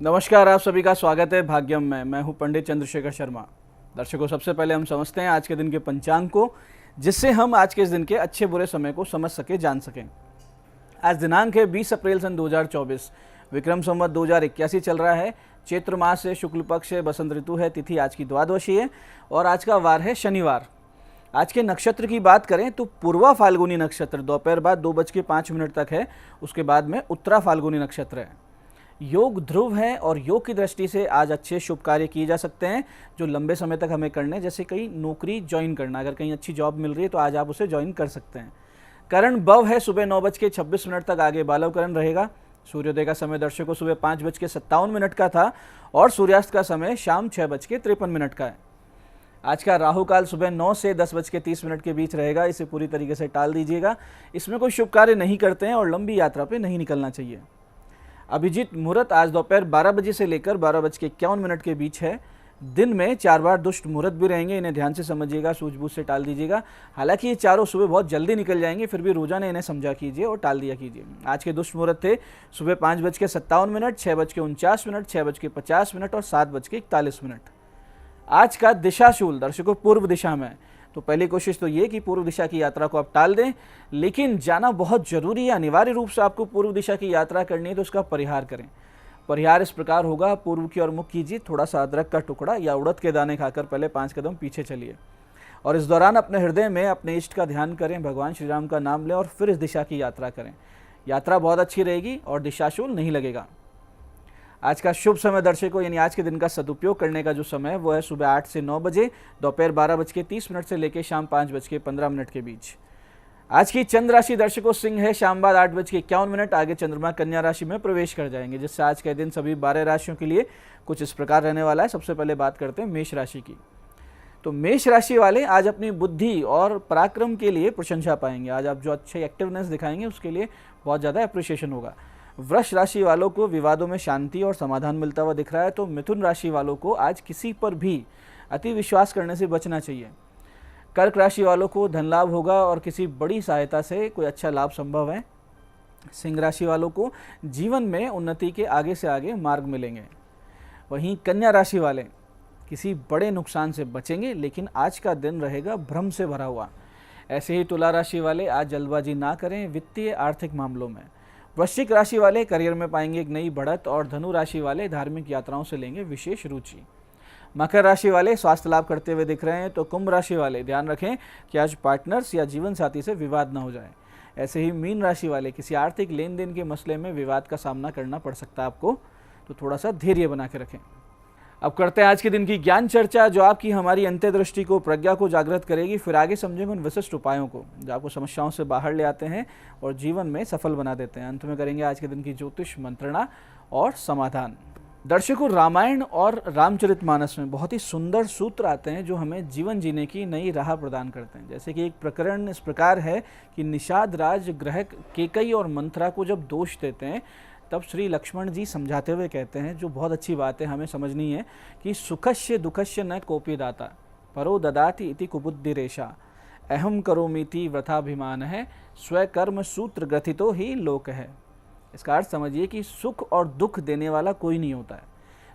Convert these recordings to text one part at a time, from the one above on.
नमस्कार, आप सभी का स्वागत है भाग्यम में। मैं हूं पंडित चंद्रशेखर शर्मा। दर्शकों, सबसे पहले हम समझते हैं आज के दिन के पंचांग को, जिससे हम आज के इस दिन के अच्छे बुरे समय को समझ सके, जान सकें। आज दिनांक है 20 अप्रैल सन 2024। विक्रम संवत 2081 चल रहा है। चैत्र मास है, शुक्ल पक्ष है, बसंत ऋतु है, तिथि आज की द्वादशी है और आज का वार है शनिवार। आज के नक्षत्र की बात करें तो पूर्वा फाल्गुनी नक्षत्र दोपहर बाद 2:05 तक है। उसके बाद में उत्तरा फाल्गुनी नक्षत्र है। योग ध्रुव है और योग की दृष्टि से आज अच्छे शुभ कार्य किए जा सकते हैं जो लंबे समय तक हमें करने, जैसे कहीं नौकरी ज्वाइन करना। अगर कहीं अच्छी जॉब मिल रही है तो आज आप उसे ज्वाइन कर सकते हैं। करण बव है, सुबह 9:26 तक आगे बालव करण रहेगा। सूर्योदय का समय दर्शकों सुबह 5:57 का था और सूर्यास्त का समय शाम 6:53 का है। आज का राहु काल सुबह 9 से 10:30 के बीच रहेगा। इसे पूरी तरीके से टाल दीजिएगा। इसमें कोई शुभ कार्य नहीं करते हैं और लंबी यात्रा पे नहीं निकलना चाहिए। अभिजीत मुहूर्त आज दोपहर 12 बजे से लेकर 12:51 के बीच है। दिन में 4 बार दुष्ट मुहूर्त भी रहेंगे, इन्हें ध्यान से समझिएगा, सूझबूझ से टाल दीजिएगा। हालांकि ये चारों सुबह बहुत जल्दी निकल जाएंगे, फिर भी रोजाना इन्हें समझा कीजिए और टाल दिया कीजिए। आज के दुष्ट मुहूर्त थे सुबह 5:57, 6:49, 6:50 और 7:41। आज का दिशाशूल दर्शकों पूर्व दिशा में, तो पहली कोशिश तो ये कि पूर्व दिशा की यात्रा को आप टाल दें, लेकिन जाना बहुत जरूरी है, अनिवार्य रूप से आपको पूर्व दिशा की यात्रा करनी है तो उसका परिहार करें। परिहार इस प्रकार होगा, पूर्व की ओर मुख कीजिए, थोड़ा सा अदरक का टुकड़ा या उड़द के दाने खाकर पहले 5 कदम पीछे चलिए और इस दौरान अपने हृदय में अपने इष्ट का ध्यान करें, भगवान श्री राम का नाम लें और फिर इस दिशा की यात्रा करें। यात्रा बहुत अच्छी रहेगी और दिशाशूल नहीं लगेगा। आज का शुभ समय दर्शकों, यानी आज के दिन का सदुपयोग करने का जो समय है वो है सुबह 8 से 9 बजे, दोपहर 12:30 से लेकर शाम 5:15 के बीच। आज की चंद्र राशि दर्शकों सिंह है। शाम बाद 8:51 आगे चंद्रमा कन्या राशि में प्रवेश कर जाएंगे, जिससे आज के दिन सभी 12 राशियों के लिए कुछ इस प्रकार रहने वाला है। सबसे पहले बात करते हैं मेष राशि की। तो मेष राशि वाले आज अपनी बुद्धि और पराक्रम के लिए प्रशंसा पाएंगे। आज आप जो अच्छे एक्टिवनेस दिखाएंगे उसके लिए बहुत ज़्यादा अप्रिशिएशन होगा। वृष राशि वालों को विवादों में शांति और समाधान मिलता हुआ दिख रहा है। तो मिथुन राशि वालों को आज किसी पर भी अति विश्वास करने से बचना चाहिए। कर्क राशि वालों को धन लाभ होगा और किसी बड़ी सहायता से कोई अच्छा लाभ संभव है। सिंह राशि वालों को जीवन में उन्नति के आगे से आगे मार्ग मिलेंगे। वहीं कन्या राशि वाले किसी बड़े नुकसान से बचेंगे, लेकिन आज का दिन रहेगा भ्रम से भरा हुआ। ऐसे ही तुला राशि वाले आज जल्दबाजी ना करें वित्तीय आर्थिक मामलों में। वृश्चिक राशि वाले करियर में पाएंगे एक नई बढ़त और धनु राशि वाले धार्मिक यात्राओं से लेंगे विशेष रुचि। मकर राशि वाले स्वास्थ्य लाभ करते हुए दिख रहे हैं। तो कुंभ राशि वाले ध्यान रखें कि आज पार्टनर्स या जीवन साथी से विवाद न हो जाए। ऐसे ही मीन राशि वाले किसी आर्थिक लेन देन के मसले में विवाद का सामना करना पड़ सकता है आपको, तो थोड़ा सा धैर्य बना के रखें। अब करते हैं आज के दिन की ज्ञान चर्चा, जो आपकी हमारी अंतर्दृष्टि को, प्रज्ञा को जागृत करेगी। फिर आगे समझेंगे उन विशिष्ट उपायों को जो आपको समस्याओं से बाहर ले आते हैं और जीवन में सफल बना देते हैं। अंत में करेंगे आज के दिन की ज्योतिष मंत्रणा और समाधान। दर्शकों, रामायण और रामचरितमानस में बहुत ही सुंदर सूत्र आते हैं जो हमें जीवन जीने की नई राह प्रदान करते हैं। जैसे कि एक प्रकरण इस प्रकार है कि निषाद राज ग्रह केकई और मंथरा को जब दोष देते हैं, तब श्री लक्ष्मण जी समझाते हुए कहते हैं, जो बहुत अच्छी बात है हमें समझनी है, कि सुखस्य दुखस्य न कोपी दाता परो ददाति इति कुबुद्धि रेशा अहम करोमीति व्रथाभिमान है स्वकर्म सूत्र ग्रथितो ही लोक है। इसका अर्थ समझिए कि सुख और दुख देने वाला कोई नहीं होता है।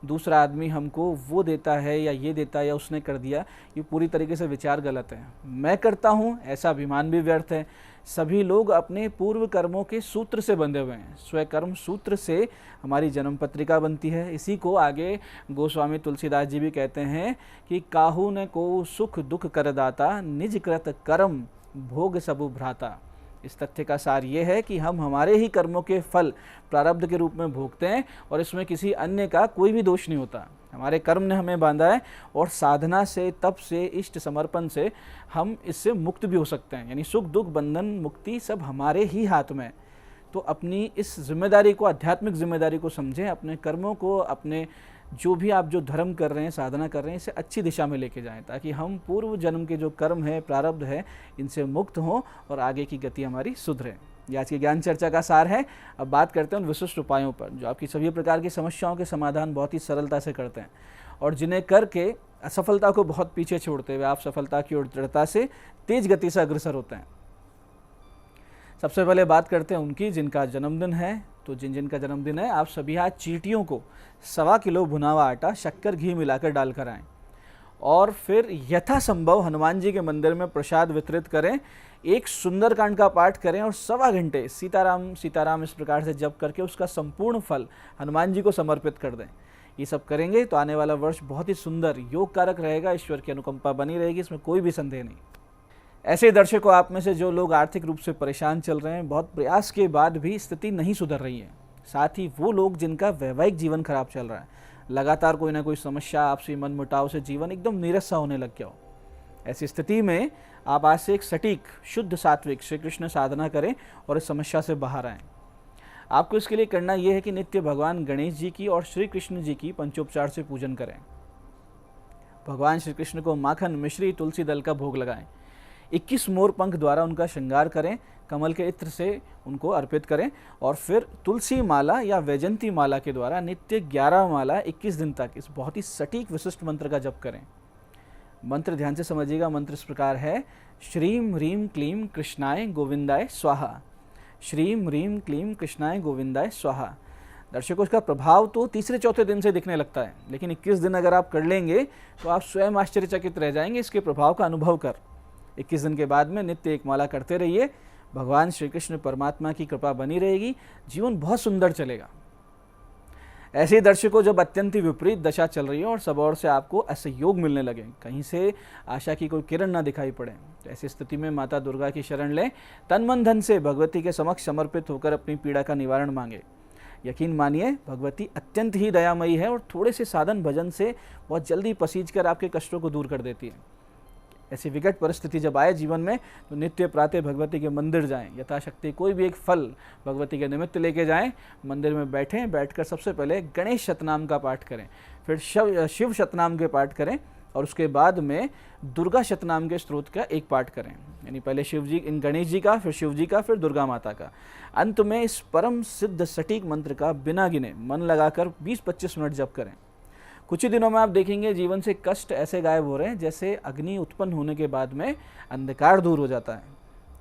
दूसरा आदमी हमको वो देता है या ये देता है या उसने कर दिया, ये पूरी तरीके से विचार गलत है। मैं करता हूँ ऐसा अभिमान भी व्यर्थ है। सभी लोग अपने पूर्व कर्मों के सूत्र से बंधे हुए हैं। स्वकर्म सूत्र से हमारी जन्म पत्रिका बनती है। इसी को आगे गोस्वामी तुलसीदास जी भी कहते हैं कि काहू न को सुख दुख करदाता निज कृत कर्म भोग सबु भ्राता। इस तथ्य का सार ये है कि हम हमारे ही कर्मों के फल प्रारब्ध के रूप में भोगते हैं और इसमें किसी अन्य का कोई भी दोष नहीं होता। हमारे कर्म ने हमें बांधा है और साधना से, तप से, इष्ट समर्पण से हम इससे मुक्त भी हो सकते हैं। यानी सुख दुख बंधन मुक्ति सब हमारे ही हाथ में। तो अपनी इस जिम्मेदारी को, आध्यात्मिक जिम्मेदारी को समझें। अपने कर्मों को, अपने जो भी आप जो धर्म कर रहे हैं, साधना कर रहे हैं, इसे अच्छी दिशा में लेके जाएं, ताकि हम पूर्व जन्म के जो कर्म है, प्रारब्ध है, इनसे मुक्त हों और आगे की गति हमारी सुधरे। ये आज की ज्ञान चर्चा का सार है। अब बात करते हैं उन विशिष्ट उपायों पर जो आपकी सभी प्रकार की समस्याओं के समाधान बहुत ही सरलता से करते हैं और जिन्हें करके असफलता को बहुत पीछे छोड़ते हुए आप सफलता की ओर दृढ़ता से तेज गति से अग्रसर होते हैं। सबसे पहले बात करते हैं उनकी जिनका जन्मदिन है। तो जिनका जन्मदिन है, आप सभी आज चींटियों को 1.25 किलो भुना हुआ आटा शक्कर घी मिलाकर डालकर आएँ और फिर यथासंभव हनुमान जी के मंदिर में प्रसाद वितरित करें, एक सुंदरकांड का पाठ करें और 1.25 घंटे सीताराम सीताराम इस प्रकार से जप करके उसका संपूर्ण फल हनुमान जी को समर्पित कर दें। ये सब करेंगे तो आने वाला वर्ष बहुत ही सुंदर योग कारक रहेगा, ईश्वर की अनुकंपा बनी रहेगी, इसमें कोई भी संदेह नहीं। ऐसे दर्शकों, आप में से जो लोग आर्थिक रूप से परेशान चल रहे हैं, बहुत प्रयास के बाद भी स्थिति नहीं सुधर रही है, साथ ही वो लोग जिनका वैवाहिक जीवन खराब चल रहा है, लगातार कोई ना कोई समस्या, आपसी मनमुटाव से जीवन एकदम नीरस सा होने लग गया हो, ऐसी स्थिति में आप आज से एक सटीक शुद्ध सात्विक श्री कृष्ण साधना करें और इस समस्या से बाहर आएँ। आपको इसके लिए करना यह है कि नित्य भगवान गणेश जी की और श्री कृष्ण जी की पंचोपचार से पूजन करें। भगवान श्री कृष्ण को माखन, मिश्री, तुलसी दल का भोग लगाएं। 21 मोर पंख द्वारा उनका श्रृंगार करें, कमल के इत्र से उनको अर्पित करें और फिर तुलसी माला या वैजंती माला के द्वारा नित्य 11 माला 21 दिन तक इस बहुत ही सटीक विशिष्ट मंत्र का जप करें। मंत्र ध्यान से समझिएगा। मंत्र इस प्रकार है, श्रीम ह्रीम क्लीम कृष्णाय गोविंदाय स्वाहा। श्रीम ह्रीम क्लीम कृष्णाय गोविंदाय स्वाहा। दर्शकों, इसका प्रभाव तो तीसरे चौथे दिन से दिखने लगता है, लेकिन 21 दिन अगर आप कर लेंगे तो आप स्वयं आश्चर्यचकित रह जाएंगे इसके प्रभाव का अनुभव कर। 21 दिन के बाद में नित्य एक माला करते रहिए, भगवान श्री कृष्ण परमात्मा की कृपा बनी रहेगी, जीवन बहुत सुंदर चलेगा। ऐसे ही दर्शकों, जब अत्यंत ही विपरीत दशा चल रही है और सब ओर से आपको असहयोग मिलने लगे, कहीं से आशा की कोई किरण ना दिखाई पड़े, तो ऐसी स्थिति में माता दुर्गा की शरण लें, तन मन धन से भगवती के समक्ष समर्पित होकर अपनी पीड़ा का निवारण मांगे। यकीन मानिए, भगवती अत्यंत ही दयामयी है और थोड़े से साधन भजन से बहुत जल्दी पसीज कर आपके कष्टों को दूर कर देती है। ऐसी विकट परिस्थिति जब आए जीवन में, तो नित्य प्रातः भगवती के मंदिर जाएं, यथाशक्ति कोई भी एक फल भगवती के निमित्त लेके जाएं, मंदिर में बैठें, बैठकर सबसे पहले गणेश शतनाम का पाठ करें, फिर शिव शतनाम के पाठ करें और उसके बाद में दुर्गा शतनाम के स्त्रोत का एक पाठ करें। यानी पहले शिव जी, गणेश जी का, फिर शिव जी का, फिर दुर्गा माता का। अंत में इस परम सिद्ध सटीक मंत्र का बिना गिने मन लगाकर 20-25 मिनट जप करें। कुछ ही दिनों में आप देखेंगे जीवन से कष्ट ऐसे गायब हो रहे हैं जैसे अग्नि उत्पन्न होने के बाद में अंधकार दूर हो जाता है।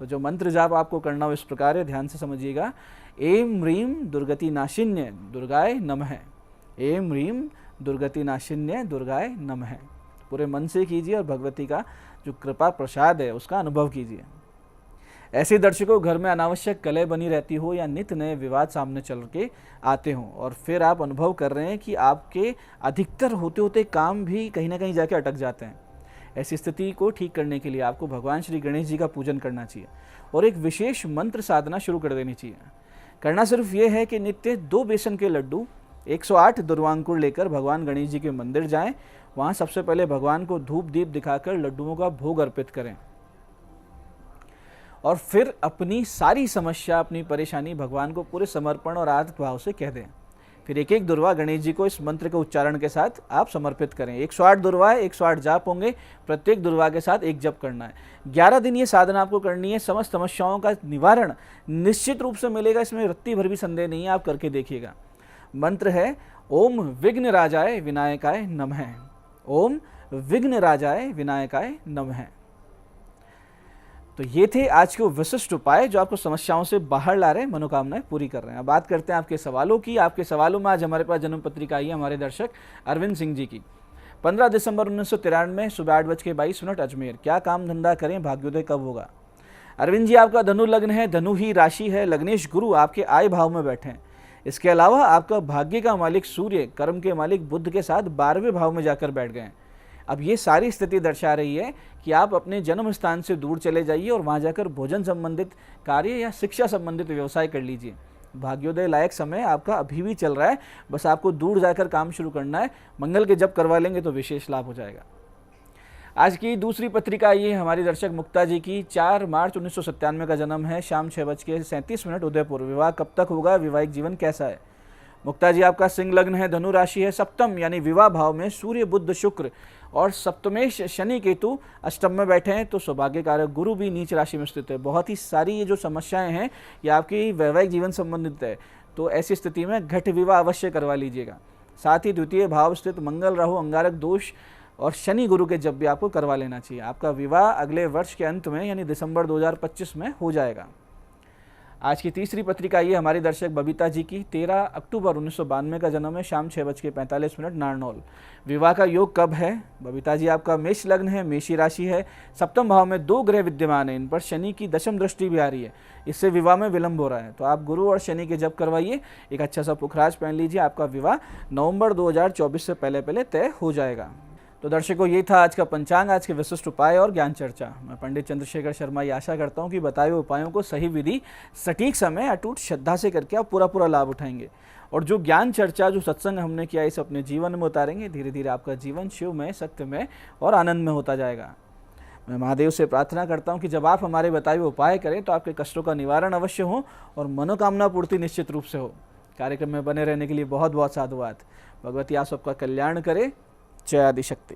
तो जो मंत्र जाप आपको करना हो इस प्रकार है, ध्यान से समझिएगा। एम ह्रीम दुर्गति नाशिन्य दुर्गाय नमः। एम ह्रीम दुर्गति नाशिन्य दुर्गाय नमः। पूरे मन से कीजिए और भगवती का जो कृपा प्रसाद है उसका अनुभव कीजिए। ऐसे दर्शकों, घर में अनावश्यक कलह बनी रहती हो या नित्य नए विवाद सामने चल के आते हों और फिर आप अनुभव कर रहे हैं कि आपके अधिकतर होते होते काम भी कहीं ना कहीं जाके अटक जाते हैं, ऐसी स्थिति को ठीक करने के लिए आपको भगवान श्री गणेश जी का पूजन करना चाहिए और एक विशेष मंत्र साधना शुरू कर देनी चाहिए। करना सिर्फ ये है कि नित्य 2 बेसन के लड्डू 108 दुर्वांकुर लेकर भगवान गणेश जी के मंदिर जाएं, वहाँ सबसे पहले भगवान को धूप दीप दिखाकर लड्डुओं का भोग अर्पित करें और फिर अपनी सारी समस्या, अपनी परेशानी भगवान को पूरे समर्पण और आदत भाव से कह दें। फिर एक एक दुर्वा गणेश जी को इस मंत्र के उच्चारण के साथ आप समर्पित करें। 108 दुर्वाएं, 108 जाप होंगे, प्रत्येक दुर्वा के साथ एक जप करना है। 11 दिन ये साधना आपको करनी है। समस्त समस्याओं का निवारण निश्चित रूप से मिलेगा, इसमें रत्ती भर भी संदेह नहीं है, आप करके देखिएगा। मंत्र है ओम विघ्न राजाय विनायकाय नमः। ओम विघ्न राजाय विनायकाय नमः। तो ये थे आज के विशिष्ट उपाय जो आपको समस्याओं से बाहर ला रहे हैं, मनोकामनाएं पूरी कर रहे हैं। अब बात करते हैं आपके सवालों की। आपके सवालों में आज हमारे पास जन्म पत्रिका आई है हमारे दर्शक अरविंद सिंह जी की। 15 दिसंबर 1993 सुबह 8:22 अजमेर। क्या काम धंधा करें, भाग्योदय कब होगा? अरविंद जी, आपका धनु लग्न है, धनु ही राशि है, लग्नेश गुरु आपके आय भाव में बैठे हैं। इसके अलावा आपका भाग्य का मालिक सूर्य कर्म के मालिक बुध के साथ 12वें भाव में जाकर बैठ गए हैं। अब ये सारी स्थिति दर्शा रही है कि आप अपने जन्म स्थान से दूर चले जाइए और वहाँ जाकर भोजन संबंधित कार्य या शिक्षा संबंधित व्यवसाय कर लीजिए। भाग्योदय लायक समय आपका अभी भी चल रहा है, बस आपको दूर जाकर काम शुरू करना है। मंगल के जप करवा लेंगे तो विशेष लाभ हो जाएगा। आज की दूसरी पत्रिका ये हमारी दर्शक मुक्ता जी की। 4 मार्च 1997 का जन्म है, शाम 6:37 उदयपुर। विवाह कब तक होगा, वैवाहिक जीवन कैसा है? मुक्ता जी, आपका सिंह लग्न है, धनु राशि है, सप्तम यानी विवाह भाव में सूर्य बुध शुक्र और सप्तमेश शनि केतु अष्टम में बैठे हैं, तो सौभाग्य कारक गुरु भी नीच राशि में स्थित है। बहुत ही सारी ये जो समस्याएं हैं ये आपकी वैवाहिक जीवन संबंधित है, तो ऐसी स्थिति में घट विवाह अवश्य करवा लीजिएगा। साथ ही द्वितीय भाव स्थित मंगल राहु अंगारक दोष और शनि गुरु के जब भी आपको करवा लेना चाहिए। आपका विवाह अगले वर्ष के अंत में यानी दिसंबर 2025 में हो जाएगा। आज की तीसरी पत्रिका ये हमारी दर्शक बबीता जी की 13 अक्टूबर 1992 का जन्म है, शाम 6:45 नारनौल। विवाह का योग कब है? बबीता जी आपका मेष लग्न है, मेषी राशि है, सप्तम भाव में 2 ग्रह विद्यमान है, इन पर शनि की दशम दृष्टि भी आ रही है, इससे विवाह में विलंब हो रहा है। तो आप गुरु और शनि के जप करवाइए, एक अच्छा सा पुखराज पहन लीजिए, आपका विवाह नवंबर 2024 से पहले पहले तय हो जाएगा। तो दर्शकों, ये था आज का पंचांग, आज के विशिष्ट उपाय और ज्ञान चर्चा। मैं पंडित चंद्रशेखर शर्मा ये आशा करता हूँ कि बताए हुए उपायों को सही विधि, सटीक समय, अटूट श्रद्धा से करके आप पूरा लाभ उठाएंगे और जो ज्ञान चर्चा, जो सत्संग हमने किया, इसे अपने जीवन में उतारेंगे। धीरे धीरे आपका जीवन शिवमय, सत्यमय और आनंद में होता जाएगा। मैं महादेव से प्रार्थना करता हूँ कि जब आप हमारे बताए हुए उपाय करें तो आपके कष्टों का निवारण अवश्य हो और मनोकामना पूर्ति निश्चित रूप से हो। कार्यक्रम में बने रहने के लिए बहुत बहुत साधुवाद। भगवती आप सबका कल्याण करे। जय आदिशक्ति।